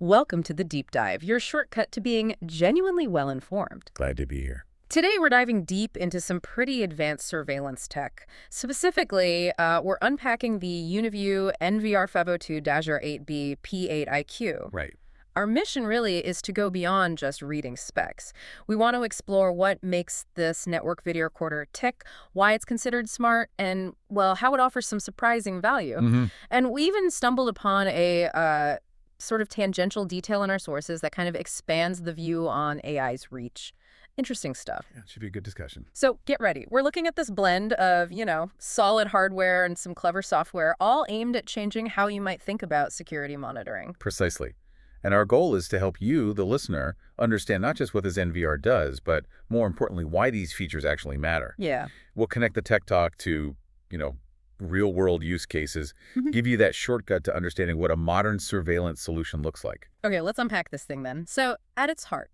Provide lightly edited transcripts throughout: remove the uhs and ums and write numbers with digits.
Welcome to the Deep Dive, your shortcut to being genuinely well-informed. Glad to be here. Today, we're diving deep into some pretty advanced surveillance tech. Specifically, we're unpacking the Uniview NVR502-08B-P8-IQ. Right. Our mission really is to go beyond just reading specs. We want to explore what makes this network video recorder tick, why it's considered smart, and, well, how it offers some surprising value. And we even stumbled upon a sort of tangential detail in our sources that kind of expands the view on AI's reach. Interesting stuff. Yeah, it should be a good discussion. So get ready. We're looking at this blend of, solid hardware and some clever software, all aimed at changing how you might think about security monitoring. Precisely. And our goal is to help you, the listener, understand not just what this NVR does, but more importantly, why these features actually matter. Yeah. We'll connect the tech talk to, real-world use cases, give you that shortcut to understanding what a modern surveillance solution looks like. Okay, let's unpack this thing then. So, at its heart,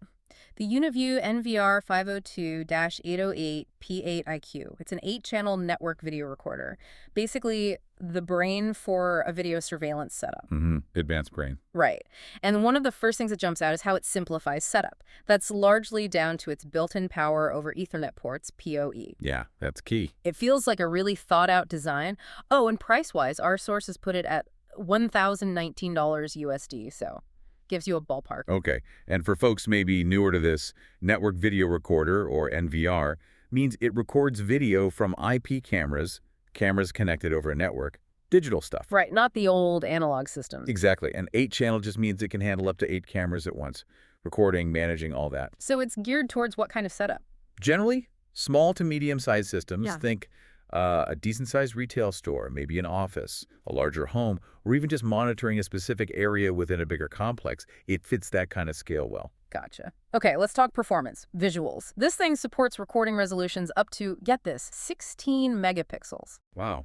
the Uniview NVR502-808P8-IQ. It's an 8-channel network video recorder. Basically, the brain for a video surveillance setup. Advanced brain. Right. And one of the first things that jumps out is how it simplifies setup. That's largely down to its built-in power over Ethernet ports, PoE. Yeah, that's key. It feels like a really thought-out design. Oh, and price-wise, our sources put it at $1,019 USD, so gives you a ballpark. Okay. And for folks maybe newer to this, network video recorder, or NVR, means it records video from IP cameras connected over a network, digital stuff. Right, not the old analog systems. Exactly. And 8-channel just means it can handle up to 8 cameras at once, recording, managing, all that. So it's geared towards what kind of setup? Generally, small to medium-sized systems. Yeah. Think a decent-sized retail store, maybe an office, a larger home, or even just monitoring a specific area within a bigger complex. It fits that kind of scale well. Gotcha. Okay, let's talk performance, visuals. This thing supports recording resolutions up to, get this, 16 megapixels. Wow.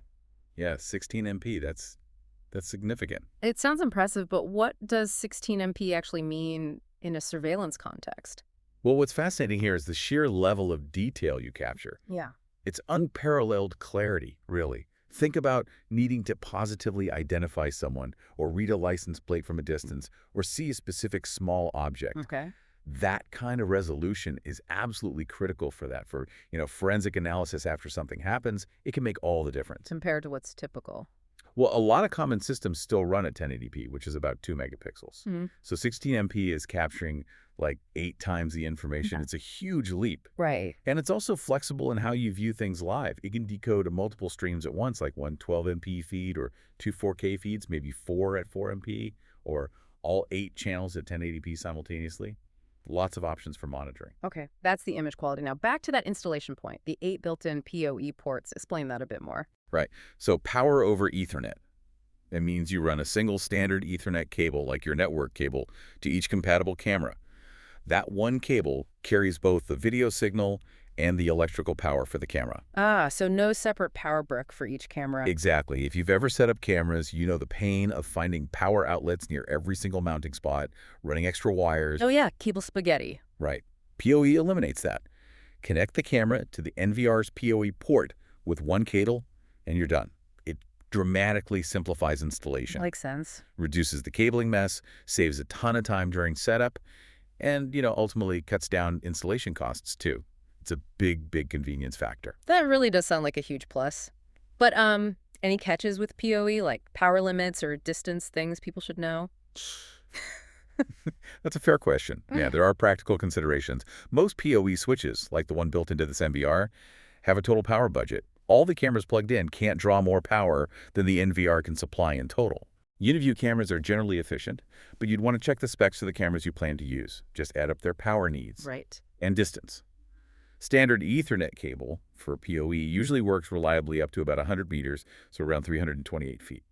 Yeah, 16 MP. That's significant. It sounds impressive, but what does 16 MP actually mean in a surveillance context? Well, what's fascinating here is the sheer level of detail you capture. Yeah. It's unparalleled clarity, really. Think about needing to positively identify someone or read a license plate from a distance or see a specific small object. Okay. That kind of resolution is absolutely critical for that. For, forensic analysis after something happens, it can make all the difference. Compared to what's typical. Well, a lot of common systems still run at 1080p, which is about 2 megapixels. So 16 MP is capturing like 8 times the information. Yeah. It's a huge leap. Right. And it's also flexible in how you view things live. It can decode multiple streams at once, like one 12 MP feed or 2 4K feeds, maybe 4 at 4 MP, or all 8 channels at 1080p simultaneously. Lots of options for monitoring. Okay, that's the image quality. Now back to that installation point, the 8 built-in PoE ports. Explain that a bit more. Right. So power over Ethernet. That means you run a single standard Ethernet cable, like your network cable, to each compatible camera. That one cable carries both the video signal and the electrical power for the camera. Ah, so no separate power brick for each camera. Exactly. If you've ever set up cameras, you know the pain of finding power outlets near every single mounting spot, running extra wires. Oh yeah, cable spaghetti. Right. PoE eliminates that. Connect the camera to the NVR's PoE port with one cable, and you're done. It dramatically simplifies installation. Makes sense. Reduces the cabling mess, saves a ton of time during setup, and, ultimately cuts down installation costs too. It's a big, big convenience factor. That really does sound like a huge plus. But any catches with PoE, like power limits or distance things people should know? That's a fair question. Yeah, there are practical considerations. Most PoE switches, like the one built into this NVR, have a total power budget. All the cameras plugged in can't draw more power than the NVR can supply in total. Uniview cameras are generally efficient, but you'd want to check the specs of the cameras you plan to use. Just add up their power needs. Right. And distance. Standard Ethernet cable for PoE usually works reliably up to about 100 meters, so around 328 feet.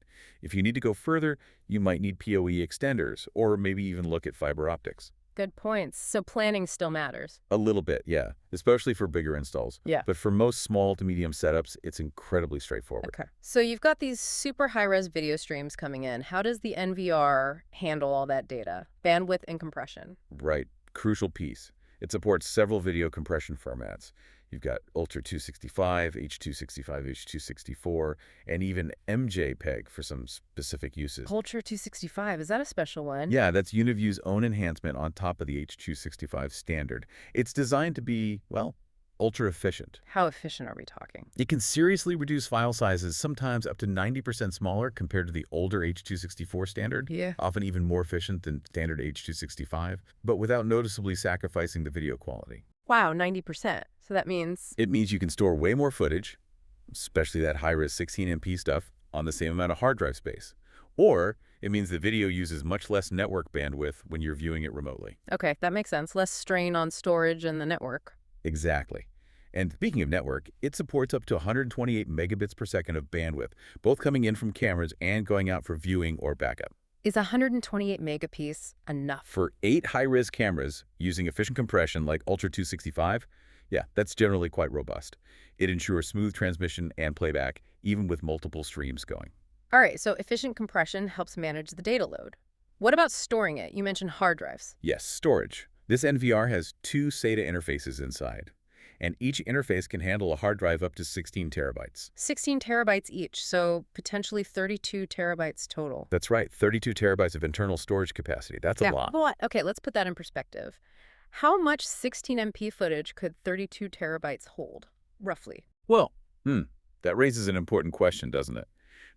If you need to go further, you might need PoE extenders, or maybe even look at fiber optics. Good points. So planning still matters. A little bit, yeah, especially for bigger installs. Yeah. But for most small to medium setups, it's incredibly straightforward. Okay. So you've got these super high-res video streams coming in. How does the NVR handle all that data? Bandwidth and compression. Right. Crucial piece. It supports several video compression formats. You've got Ultra 265, H.265, H.264, and even MJPEG for some specific uses. Ultra 265, is that a special one? Yeah, that's Uniview's own enhancement on top of the H.265 standard. It's designed to be, well, ultra efficient. How efficient are we talking? It can seriously reduce file sizes, sometimes up to 90% smaller compared to the older H.264 standard, Yeah. often even more efficient than standard H.265, but without noticeably sacrificing the video quality. Wow, 90%. So that means... It means you can store way more footage, especially that high-res 16MP stuff, on the same amount of hard drive space. Or it means the video uses much less network bandwidth when you're viewing it remotely. Okay, that makes sense. Less strain on storage and the network. Exactly. And speaking of network, it supports up to 128 megabits per second of bandwidth, both coming in from cameras and going out for viewing or backup. Is 128 megapiece enough? For 8 high-res cameras using efficient compression like Ultra 265, yeah, that's generally quite robust. It ensures smooth transmission and playback, even with multiple streams going. All right, so efficient compression helps manage the data load. What about storing it? You mentioned hard drives. Yes, storage. This NVR has 2 SATA interfaces inside, and each interface can handle a hard drive up to 16 terabytes. 16 terabytes each, so potentially 32 terabytes total. That's right, 32 terabytes of internal storage capacity. That's a lot. But, okay, let's put that in perspective. How much 16MP footage could 32 terabytes hold, roughly? Well, that raises an important question, doesn't it?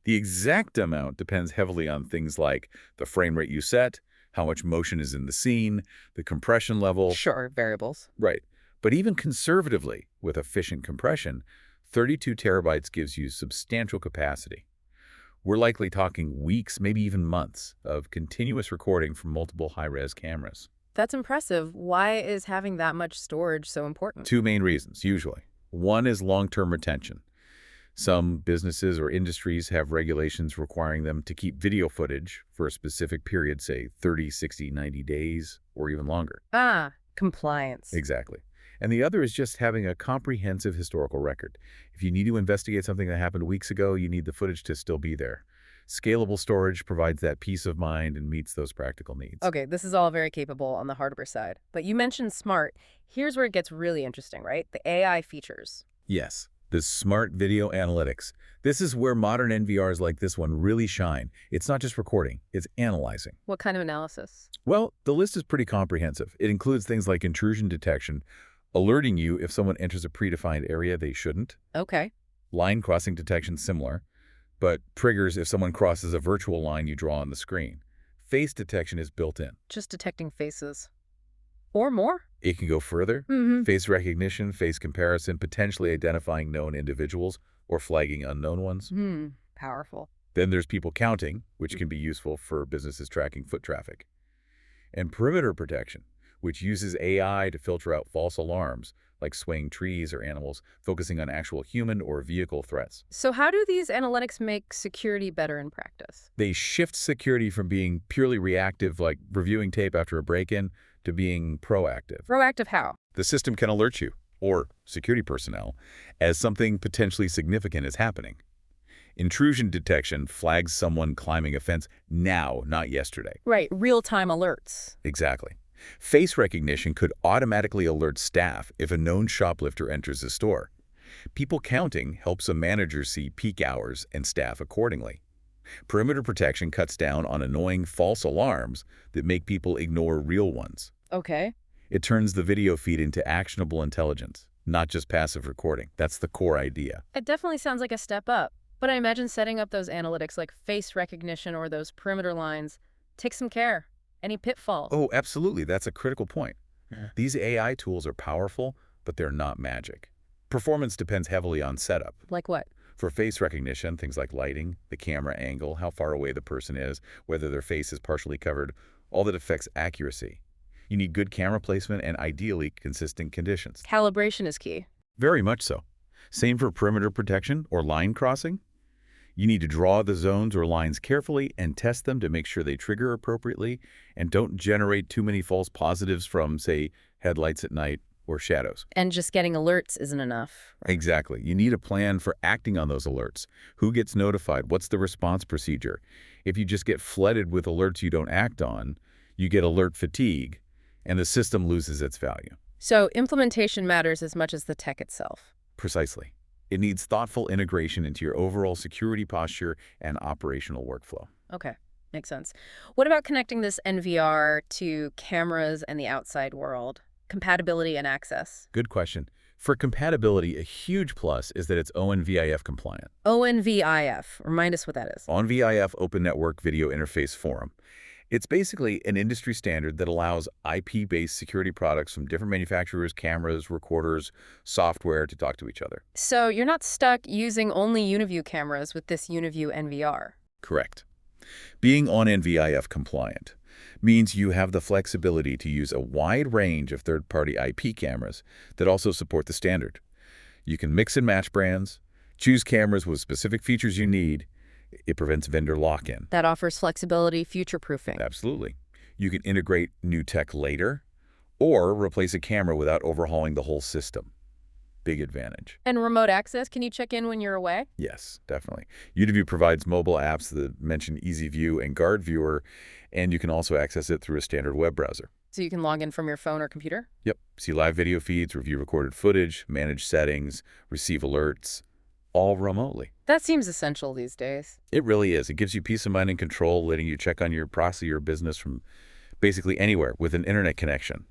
The exact amount depends heavily on things like the frame rate you set, how much motion is in the scene, the compression level. Sure, variables. Right. But even conservatively, with efficient compression, 32 terabytes gives you substantial capacity. We're likely talking weeks, maybe even months, of continuous recording from multiple high-res cameras. That's impressive. Why is having that much storage so important? 2 main reasons, usually. One is long-term retention. Some businesses or industries have regulations requiring them to keep video footage for a specific period, say 30, 60, 90 days, or even longer. Ah, compliance. Exactly. And the other is just having a comprehensive historical record. If you need to investigate something that happened weeks ago, you need the footage to still be there. Scalable storage provides that peace of mind and meets those practical needs. Okay, this is all very capable on the hardware side. But you mentioned smart. Here's where it gets really interesting, right? The AI features. Yes, the smart video analytics. This is where modern NVRs like this one really shine. It's not just recording, it's analyzing. What kind of analysis? Well, the list is pretty comprehensive. It includes things like intrusion detection, alerting you if someone enters a predefined area they shouldn't. Okay. Line crossing detection similar, but triggers if someone crosses a virtual line you draw on the screen. Face detection is built in. Just detecting faces. Or more? It can go further. Face recognition, face comparison, potentially identifying known individuals or flagging unknown ones. Powerful. Then there's people counting, which can be useful for businesses tracking foot traffic. And perimeter protection, which uses AI to filter out false alarms, like swaying trees or animals, focusing on actual human or vehicle threats. So how do these analytics make security better in practice? They shift security from being purely reactive, like reviewing tape after a break-in, to being proactive. Proactive how? The system can alert you, or security personnel, as something potentially significant is happening. Intrusion detection flags someone climbing a fence now, not yesterday. Right, real-time alerts. Exactly. Face recognition could automatically alert staff if a known shoplifter enters a store. People counting helps a manager see peak hours and staff accordingly. Perimeter protection cuts down on annoying false alarms that make people ignore real ones. Okay. It turns the video feed into actionable intelligence, not just passive recording. That's the core idea. It definitely sounds like a step up. But I imagine setting up those analytics like face recognition or those perimeter lines takes some care. Any pitfalls? Oh, absolutely. That's a critical point. These AI tools are powerful, but they're not magic. Performance depends heavily on setup. Like what? For face recognition, things like lighting, the camera angle, how far away the person is, whether their face is partially covered, all that affects accuracy. You need good camera placement and ideally consistent conditions. Calibration is key. Very much so. Same for perimeter protection or line crossing. You need to draw the zones or lines carefully and test them to make sure they trigger appropriately and don't generate too many false positives from, say, headlights at night or shadows. And just getting alerts isn't enough. Exactly. You need a plan for acting on those alerts. Who gets notified? What's the response procedure? If you just get flooded with alerts you don't act on, you get alert fatigue, and the system loses its value. So implementation matters as much as the tech itself. Precisely. It needs thoughtful integration into your overall security posture and operational workflow. Okay, makes sense. What about connecting this NVR to cameras and the outside world? Compatibility and access. Good question. For compatibility, a huge plus is that it's ONVIF compliant. ONVIF. Remind us what that is. ONVIF Open Network Video Interface Forum. It's basically an industry standard that allows IP-based security products from different manufacturers, cameras, recorders, software to talk to each other. So you're not stuck using only Uniview cameras with this Uniview NVR. Correct. Being ONVIF compliant means you have the flexibility to use a wide range of third-party IP cameras that also support the standard. You can mix and match brands, choose cameras with specific features you need. It prevents vendor lock-in. That offers flexibility, future-proofing. Absolutely. You can integrate new tech later or replace a camera without overhauling the whole system. Big advantage. And remote access, can you check in when you're away? Yes, definitely. Uniview provides mobile apps that mention EZView and Guard Viewer, and you can also access it through a standard web browser. So you can log in from your phone or computer? Yep. See live video feeds, review recorded footage, manage settings, receive alerts, all remotely. That seems essential these days. It really is. It gives you peace of mind and control, letting you check on your process, your business from basically anywhere with an internet connection.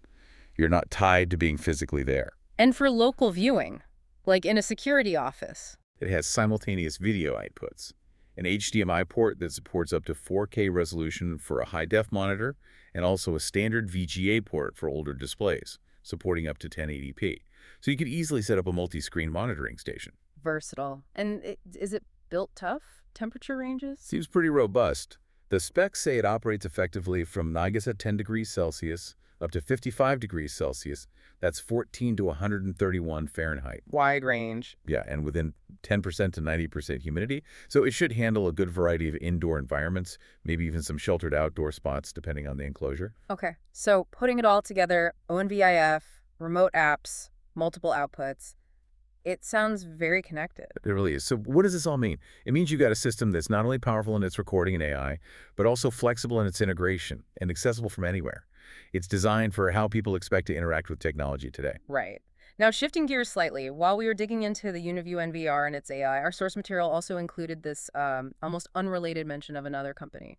You're not tied to being physically there. And for local viewing, like in a security office. It has simultaneous video outputs, an HDMI port that supports up to 4K resolution for a high-def monitor, and also a standard VGA port for older displays, supporting up to 1080p. So you could easily set up a multi-screen monitoring station. Versatile. And is it built tough? Temperature ranges? Seems pretty robust. The specs say it operates effectively from -10 at 10 degrees Celsius up to 55 degrees Celsius. That's 14 to 131 Fahrenheit. Wide range. Yeah, and within 10% to 90% humidity. So it should handle a good variety of indoor environments, maybe even some sheltered outdoor spots, depending on the enclosure. Okay, so putting it all together, ONVIF, remote apps, multiple outputs, it sounds very connected. It really is. So what does this all mean? It means you've got a system that's not only powerful in its recording and AI, but also flexible in its integration and accessible from anywhere. It's designed for how people expect to interact with technology today. Right. Now, shifting gears slightly, while we were digging into the Uniview NVR and its AI, our source material also included this almost unrelated mention of another company,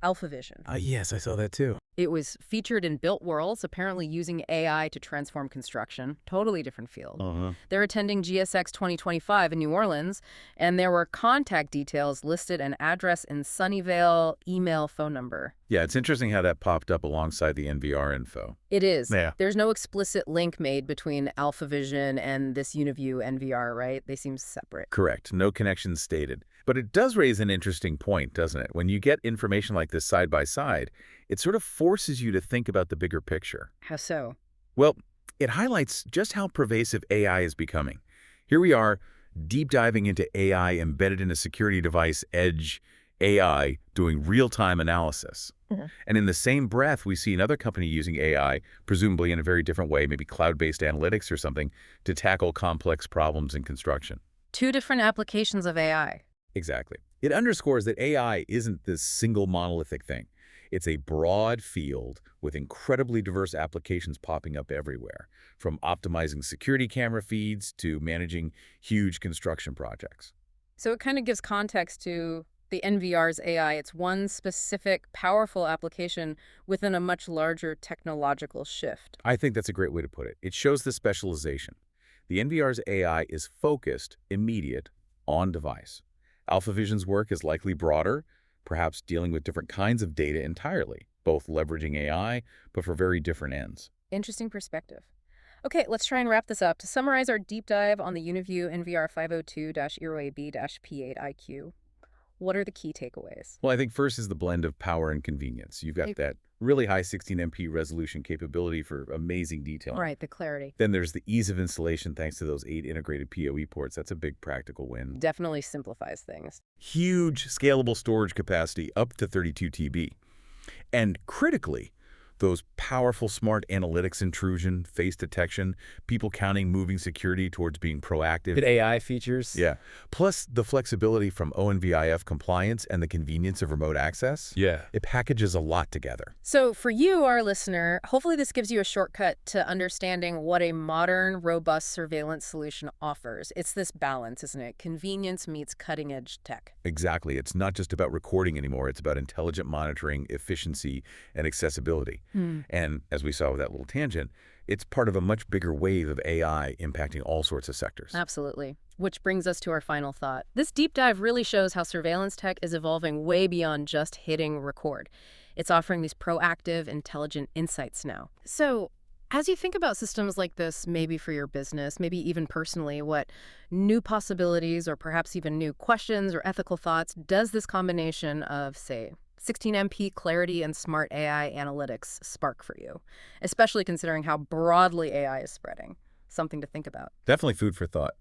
AlphaVision. Yes, I saw that too. It was featured in Built Worlds, apparently using AI to transform construction. Totally different field. They're attending GSX 2025 in New Orleans, and there were contact details listed, an address in Sunnyvale, email, phone number. Yeah, it's interesting how that popped up alongside the NVR info. It is. Yeah. There's no explicit link made between AlphaVision and this Uniview NVR, right? They seem separate. Correct. No connection stated. But it does raise an interesting point, doesn't it? When you get information like this side by side, it sort of forces you to think about the bigger picture. How so? Well, it highlights just how pervasive AI is becoming. Here we are, deep diving into AI embedded in a security device, edge AI, doing real-time analysis. And in the same breath, we see another company using AI, presumably in a very different way, maybe cloud-based analytics or something, to tackle complex problems in construction. Two different applications of AI. Exactly. It underscores that AI isn't this single monolithic thing. It's a broad field with incredibly diverse applications popping up everywhere, from optimizing security camera feeds to managing huge construction projects. So it kind of gives context to the NVR's AI. It's one specific, powerful application within a much larger technological shift. I think that's a great way to put it. It shows the specialization. The NVR's AI is focused, immediate, on device. AlphaVision's work is likely broader, perhaps dealing with different kinds of data entirely, both leveraging AI, but for very different ends. Interesting perspective. Okay, let's try and wrap this up. To summarize our deep dive on the Uniview NVR502-08B-P8-IQ, what are the key takeaways? Well, I think first is the blend of power and convenience. You've got that really high 16MP resolution capability for amazing detail. Right, the clarity. Then there's the ease of installation thanks to those 8 integrated PoE ports. That's a big practical win. Definitely simplifies things. Huge scalable storage capacity up to 32 TB. And critically, Those powerful smart analytics intrusion, face detection, people counting, moving security towards being proactive. Good AI features. Yeah. Plus the flexibility from ONVIF compliance and the convenience of remote access. Yeah. It packages a lot together. So for you, our listener, hopefully this gives you a shortcut to understanding what a modern, robust surveillance solution offers. It's this balance, isn't it? Convenience meets cutting-edge tech. Exactly. It's not just about recording anymore. It's about intelligent monitoring, efficiency, and accessibility. And as we saw with that little tangent, it's part of a much bigger wave of AI impacting all sorts of sectors. Absolutely. Which brings us to our final thought. This deep dive really shows how surveillance tech is evolving way beyond just hitting record. It's offering these proactive, intelligent insights now. So, as you think about systems like this, maybe for your business, maybe even personally, what new possibilities or perhaps even new questions or ethical thoughts does this combination of, say, 16MP clarity and smart AI analytics spark for you, especially considering how broadly AI is spreading? Something to think about. Definitely food for thought.